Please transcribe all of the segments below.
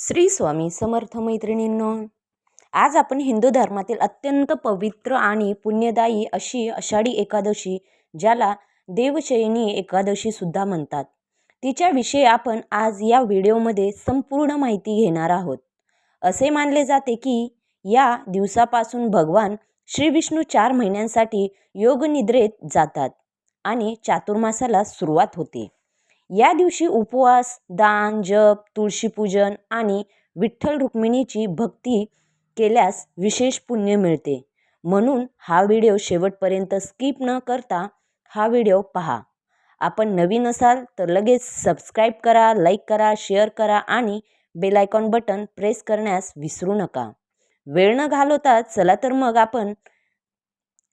श्री स्वामी समर्थ मैत्रिणींनो, आज आपण हिंदू धर्मातील अत्यंत पवित्र आणि पुण्यदायी अशी आषाढी एकादशी, ज्याला देवशयनी एकादशी सुद्धा म्हणतात, तिच्याविषयी आपण आज या व्हिडिओमध्ये संपूर्ण माहिती घेणार आहोत. असे मानले जाते की या दिवसापासून भगवान श्री विष्णू 4 महिन्यांसाठी योगनिद्रेत जातात आणि चातुर्मासाला सुरुवात होते. या दिवशी उपवास, दान, जप, तुळशीपूजन आणि विठ्ठल रुक्मिणीची भक्ती केल्यास विशेष पुण्य मिळते. म्हणून हा व्हिडिओ शेवटपर्यंत स्किप न करता हा व्हिडिओ पहा. आपण नवीन असाल तर लगेच सबस्क्राईब करा, लाईक करा, शेअर करा आणि बेल आयकॉन बटन प्रेस करण्यास विसरू नका. वेळ न घालवता चला तर मग आपण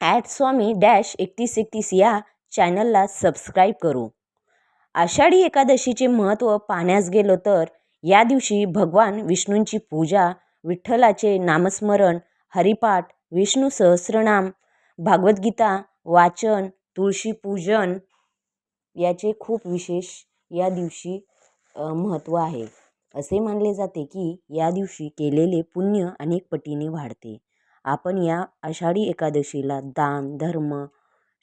@swami-3131 या चॅनलला सबस्क्राईब करू. आषाढी एकादशीचे महत्त्व पाहण्यास गेलो तर या दिवशी भगवान विष्णूंची पूजा, विठ्ठलाचे नामस्मरण, हरिपाठ, विष्णू सहस्रनाम, भागवद्गीता वाचन, तुळशीपूजन याचे खूप विशेष या दिवशी महत्त्व आहे. असे मानले जाते की या दिवशी केलेले पुण्य अनेक पटीने वाढते. आपण या आषाढी एकादशीला दान, धर्म,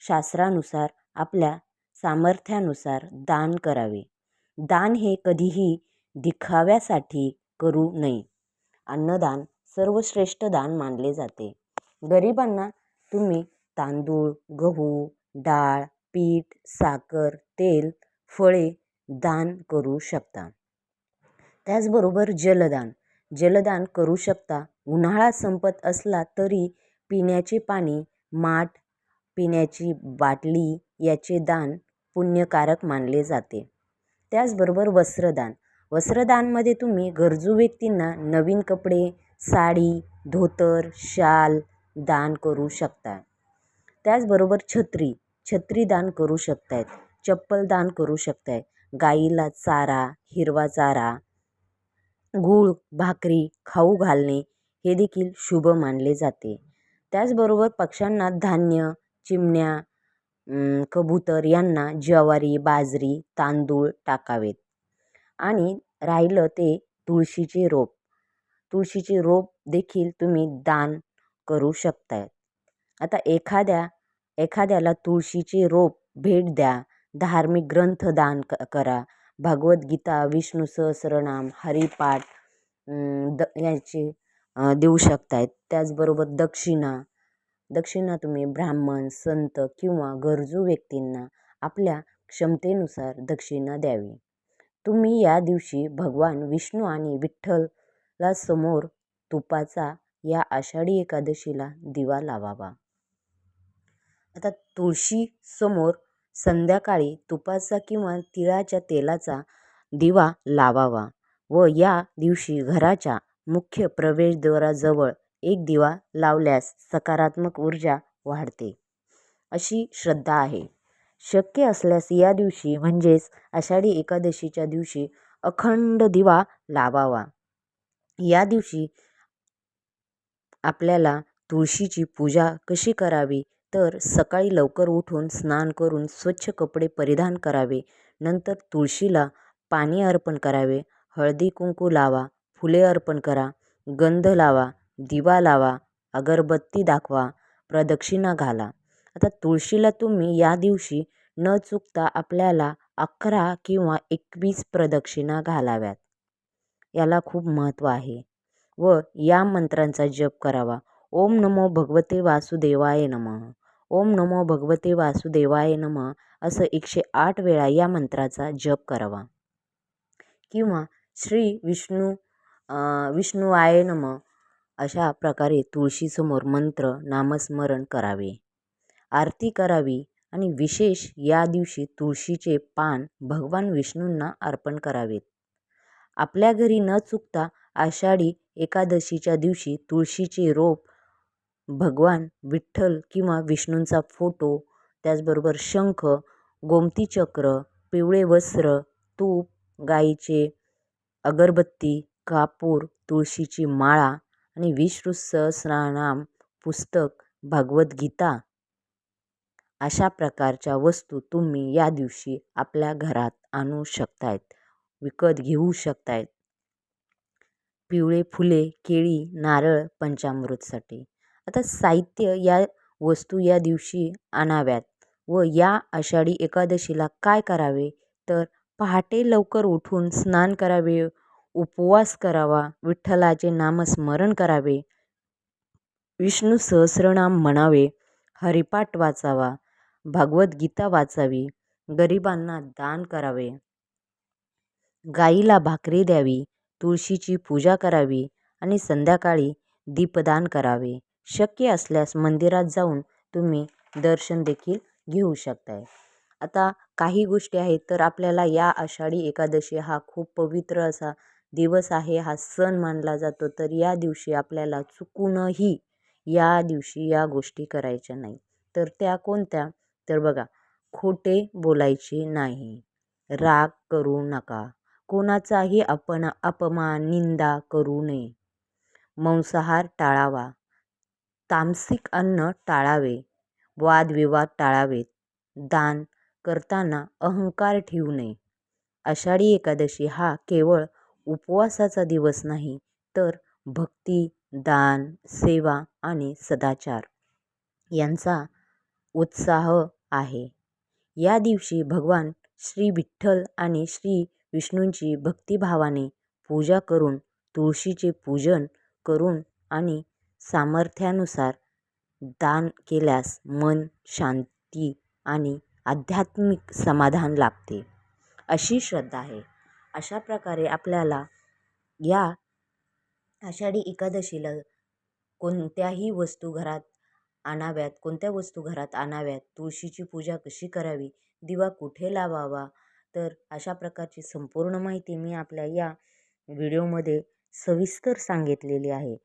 शास्त्रानुसार आपल्या सामर्थ्यानुसार दान करावे. दान हे कधीही दिखाव्यासाठी करू नये. अन्नदान सर्वश्रेष्ठ दान मानले जाते. गरिबांना तुम्ही तांदूळ, गहू, डाळ, पीठ, साखर, तेल, फळे दान करू शकता. त्याचबरोबर जलदान करू शकता. उन्हाळा संपत असला तरी पिण्याचे पाणी, माठ, पिण्याची बाटली याचे दान पुण्यकारक मानले जाते. त्याचबरोबर वस्त्रदानमध्ये तुम्ही गरजू व्यक्तींना नवीन कपडे, साडी, धोतर, शाल दान करू शकता. त्याचबरोबर छत्री दान करू शकतायत. चप्पल दान करू शकताय. गाईला चारा, हिरवा चारा, गूळ, भाकरी खाऊ घालणे हे देखील शुभ मानले जाते. त्याचबरोबर पक्ष्यांना धान्य, चिमण्या, कबूतर यांना ज्वारी, बाजरी, तांदूळ टाकावेत. आणि राहिलं ते तुळशीचे रोप देखील तुम्ही दान करू शकताय. आता एखाद्याला तुळशीचे रोप भेट द्या. धार्मिक ग्रंथ दान करा. भगवद्गीता, विष्णू सहस्रनाम, हरिपाठ याचे देऊ शकतायत. त्याचबरोबर दक्षिणा तुम्ही ब्राह्मण, संत किंवा गरजू व्यक्तींना आपल्या क्षमतेनुसार दक्षिणा द्यावी. तुम्ही या दिवशी भगवान विष्णू आणि विठ्ठलासमोर तुपाचा या आषाढी एकादशीला दिवा लावावा. आता तुळशीसमोर संध्याकाळी तुपाचा किंवा तिळाच्या तेलाचा दिवा लावावा व या दिवशी घराच्या मुख्य प्रवेशद्वाराजवळ एक दिवा लावल्यास सकारात्मक ऊर्जा वाढते अशी श्रद्धा आहे. शक्य असल्यास या दिवशी म्हणजेच आषाढी एकादशीच्या दिवशी अखंड दिवा लावावा. या दिवशी आपल्याला तुळशीची पूजा कशी करावी तर सकाळी लवकर उठून स्नान करून स्वच्छ कपडे परिधान करावे. नंतर तुळशीला पाणी अर्पण करावे. हळदी कुंकू लावा, फुले अर्पण करा, गंध लावा, दिवा लावा, अगरबत्ती दाखवा, प्रदक्षिणा घाला. आता तुळशीला तुम्ही या दिवशी न चुकता आपल्याला 11 किंवा 21 प्रदक्षिणा घालाव्यात. याला खूप महत्त्व आहे व या मंत्रांचा जप करावा. ओम नमो भगवते वासुदेवाय नमः, ओम नमो भगवते वासुदेवाय नमः असं 108 वेळा या मंत्राचा जप करावा. किंवा श्री विष्णुवाय नमः अशा प्रकारे तुळशीसमोर मंत्र नामस्मरण करावे. आरती करावी आणि विशेष या दिवशी तुळशीचे पान भगवान विष्णूंना अर्पण करावेत. आपल्या घरी न चुकता आषाढी एकादशीच्या दिवशी तुळशीचे रोप, भगवान विठ्ठल किंवा विष्णूंचा फोटो, त्याचबरोबर शंख, गोमती चक्र, पिवळे वस्त्र, तूप, गाईचे अगरबत्ती, कापूर, तुळशीची माळा आणि विष्णू सहस्रनाम पुस्तक, भगवद्गीता अशा प्रकारच्या वस्तू तुम्ही या दिवशी आपल्या घरात आणू शकतायत, विकत घेऊ शकतायत. पिवळे फुले, केळी, नारळ पंचामृतसाठी. आता साहित्य या वस्तू या दिवशी आणाव्यात व या आषाढी एकादशीला काय करावे तर पहाटे लवकर उठून स्नान करावे, उपवास करावा, विठ्ठलाचे नामस्मरण करावे, विष्णू सहस्रनाम म्हणावे, हरिपाठ वाचावा, भगवद्गीता वाचावी, गरिबांना दान करावे, गाईला भाकरी द्यावी, तुळशीची पूजा करावी आणि संध्याकाळी दीपदान करावे. शक्य असल्यास मंदिरात जाऊन तुम्ही दर्शन देखील घेऊ शकताय. आता काही गोष्टी आहेत तर आपल्याला या आषाढी एकादशी हा खूप पवित्र असा दिवस आहे, हा सण मानला जातो. तर या दिवशी आपल्याला चुकूनही या दिवशी या गोष्टी करायच्या नाही. तर त्या कोणत्या तर बघा, खोटे बोलायचे नाही, राग करू नका, कोणाचाही अपमान निंदा करू नये, मांसाहार टाळावा, तामसिक अन्न टाळावे, वादविवाद टाळावेत, दान करताना अहंकार ठेवू नये. आषाढी एकादशी हा केवळ उपवासाचा दिवस नाही तर भक्ती, दान, सेवा आणि सदाचार यांचा उत्साह आहे. या दिवशी भगवान श्री विठ्ठल आणि श्री विष्णूंची भक्तिभावाने पूजा करून, तुळशीचे पूजन करून आणि सामर्थ्यानुसार दान केल्यास मन शांती आणि आध्यात्मिक समाधान लाभते, अशी श्रद्धा आहे. अशा प्रकारे आपल्याला या आषाढी एकादशीला कोणत्याही वस्तू घरात आणाव्यात, कोणत्या वस्तू घरात आणाव्यात, तुळशीची पूजा कशी करावी, दिवा कुठे लावावा, तर अशा प्रकारची संपूर्ण माहिती मी आपल्या या व्हिडिओमध्ये सविस्तर सांगितलेली आहे.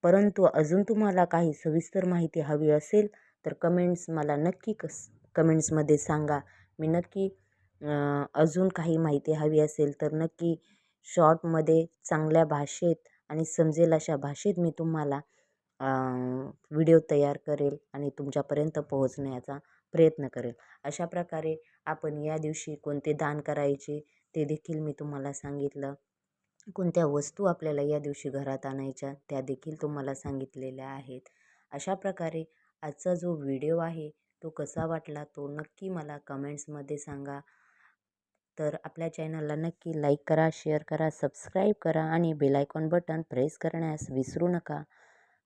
परंतु अजून तुम्हाला काही सविस्तर माहिती हवी असेल तर मला नक्की कमेंट्समध्ये सांगा. मी नक्की अजून काही माहिती हवी असेल तर नक्की शॉर्टमध्ये चांगल्या भाषेत आणि समजेल अशा भाषेत मी तुम्हाला व्हिडिओ तयार करेल आणि तुमच्यापर्यंत पोहोचण्याचा प्रयत्न करेल. अशा प्रकारे आपण या दिवशी कोणते दान करायचे ते देखील मी तुम्हाला सांगितलं. कोणत्या वस्तू आपल्याला या दिवशी घरात आणायच्या त्या देखील तुम्हाला सांगितलेल्या आहेत. अशा प्रकारे आजचा जो व्हिडिओ आहे तो कसा वाटला तो नक्की मला कमेंट्समध्ये सांगा. तर आपल्या चॅनलला नक्की लाईक करा, शेअर करा, सबस्क्राईब करा आणि बेल आयकॉन बटन प्रेस करण्यास विसरू नका.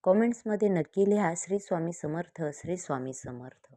कमेंट्समध्ये नक्की लिहा श्री स्वामी समर्थ, श्री स्वामी समर्थ.